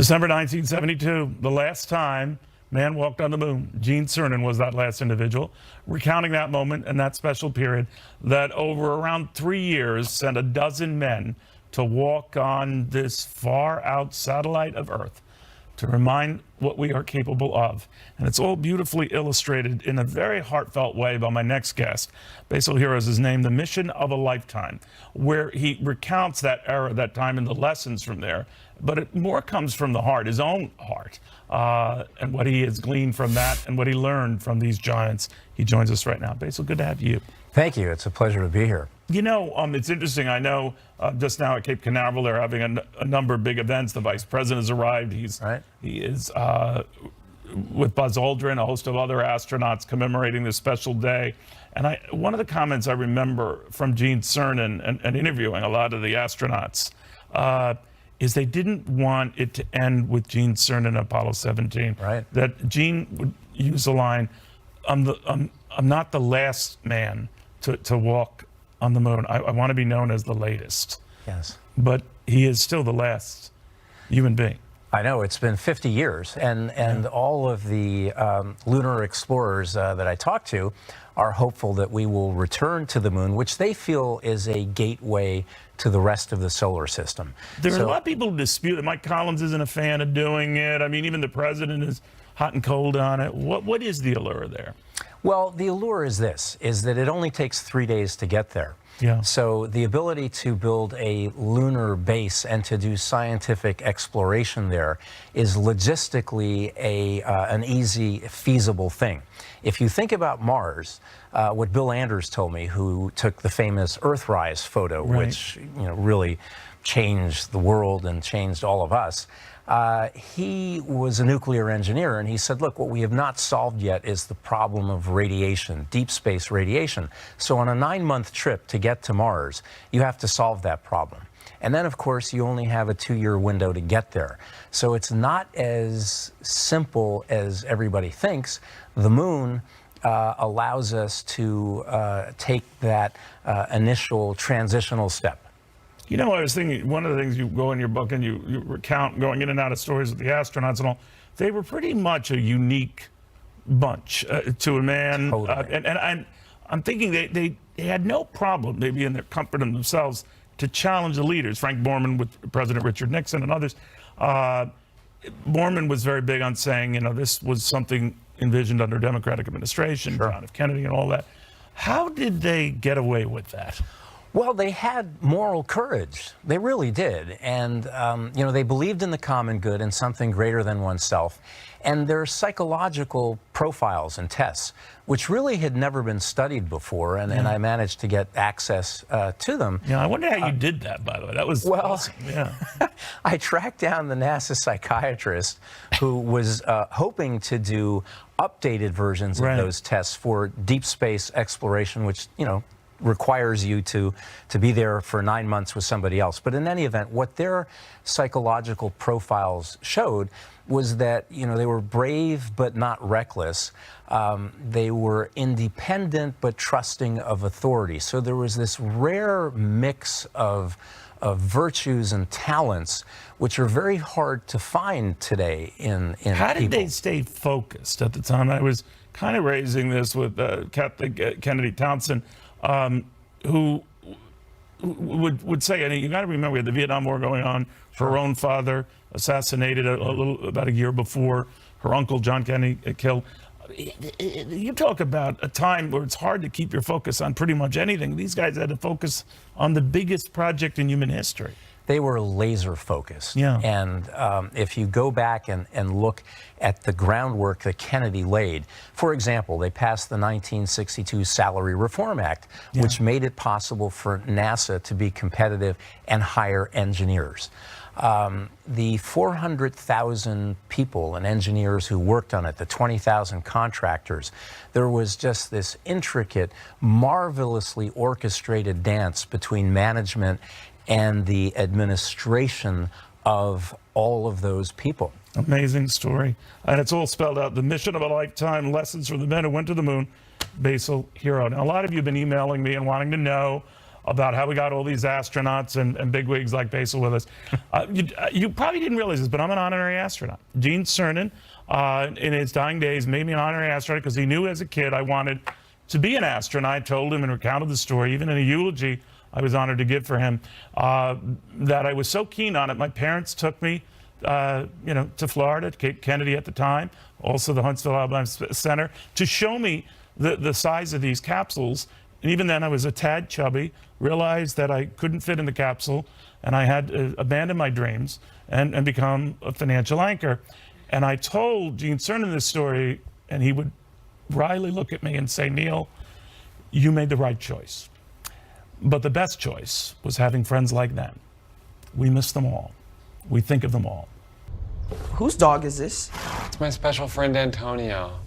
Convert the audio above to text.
December 1972, the last time man walked on the moon. Gene Cernan was that last individual, recounting that moment and that special period that over around 3 years sent a dozen men to walk on this far out satellite of Earth to remind what we are capable of. And it's all beautifully illustrated in a very heartfelt way by my next guest. Basil here is his name, The Mission of a Lifetime, where he recounts that era, that time, and the lessons from there. But it more comes from the heart, his own heart, and what he has gleaned from that and what he learned from these giants. He joins us right now. Basil, good to have you. Thank you. It's a pleasure to be here. You know, it's interesting. I know just now at Cape Canaveral they're having a number of big events. The vice president has arrived. He is with Buzz Aldrin, a host of other astronauts commemorating this special day. And one of the comments I remember from Gene Cernan and interviewing a lot of the astronauts is they didn't want it to end with Gene Cernan and Apollo 17. Right. That Gene would use the line, I'm not the last man to walk on the moon. I want to be known as the latest. Yes. But he is still the last human being. I know, it's been 50 years, and all of the lunar explorers that I talked to are hopeful that we will return to the moon, which they feel is a gateway to the rest of the solar system. There are a lot of people who dispute it. Mike Collins isn't a fan of doing it. I mean, even the president is hot and cold on it. What is the allure there? Well, the allure is this, is that it only takes 3 days to get there. Yeah. So the ability to build a lunar base and to do scientific exploration there is logistically an easy, feasible thing. If you think about Mars, what Bill Anders told me, who took the famous Earthrise photo, right, which really changed the world and changed all of us. He was a nuclear engineer, and he said, look, what we have not solved yet is the problem of radiation, deep space radiation. So on a 9-month trip to get to Mars, you have to solve that problem. And then, of course, you only have a 2-year window to get there. So it's not as simple as everybody thinks. The moon allows us to take that initial transitional step. You know, I was thinking, one of the things you go in your book and you recount going in and out of stories with the astronauts and all, they were pretty much a unique bunch to a man. Totally. And I'm thinking they had no problem, maybe in their comfort in themselves, to challenge the leaders. Frank Borman with President Richard Nixon and others. Borman was very big on saying, this was something envisioned under Democratic administration, sure, John F. Kennedy and all that. How did they get away with that? Well, they had moral courage. They really did. And, they believed in the common good and something greater than oneself. And their psychological profiles and tests, which really had never been studied before, and I managed to get access to them. Yeah, I wonder how you did that, by the way. That was awesome. Yeah. I tracked down the NASA psychiatrist who was hoping to do updated versions of those tests for deep space exploration, which, requires you to be there for 9 months with somebody else. But in any event, what their psychological profiles showed was that, they were brave but not reckless. They were independent but trusting of authority. So there was this rare mix of virtues and talents, which are very hard to find today in How did people. they stay focused at the time? I was kind of raising this with Kennedy Townsend, who would say, and you got to remember, we had the Vietnam War going on. Her own father assassinated about a year before. Her uncle, John Kennedy, killed. You talk about a time where it's hard to keep your focus on pretty much anything. These guys had to focus on the biggest project in human history. They were laser focused. Yeah. And if you go back and look at the groundwork that Kennedy laid, for example, they passed the 1962 Salary Reform Act, which made it possible for NASA to be competitive and hire engineers. The 400,000 people and engineers who worked on it, the 20,000 contractors, there was just this intricate, marvelously orchestrated dance between management and the administration of all of those people. Amazing story. And it's all spelled out. The mission of a lifetime, lessons from the men who went to the moon. Basil Hero. Now, a lot of you have been emailing me and wanting to know about how we got all these astronauts and bigwigs like Basil with us. You probably didn't realize this, but I'm an honorary astronaut. Gene Cernan, in his dying days, made me an honorary astronaut because he knew as a kid I wanted to be an astronaut. I told him and recounted the story, even in a eulogy I was honored to give for him, that I was so keen on it. My parents took me to Florida, to Cape Kennedy at the time, also the Huntsville Alabama Center, to show me the size of these capsules. And even then I was a tad chubby, realized that I couldn't fit in the capsule, and I had to abandon my dreams and become a financial anchor. And I told Gene Cernan this story, and he would wryly look at me and say, Neil, you made the right choice. But the best choice was having friends like them. We miss them all. We think of them all. Whose dog is this? It's my special friend Antonio.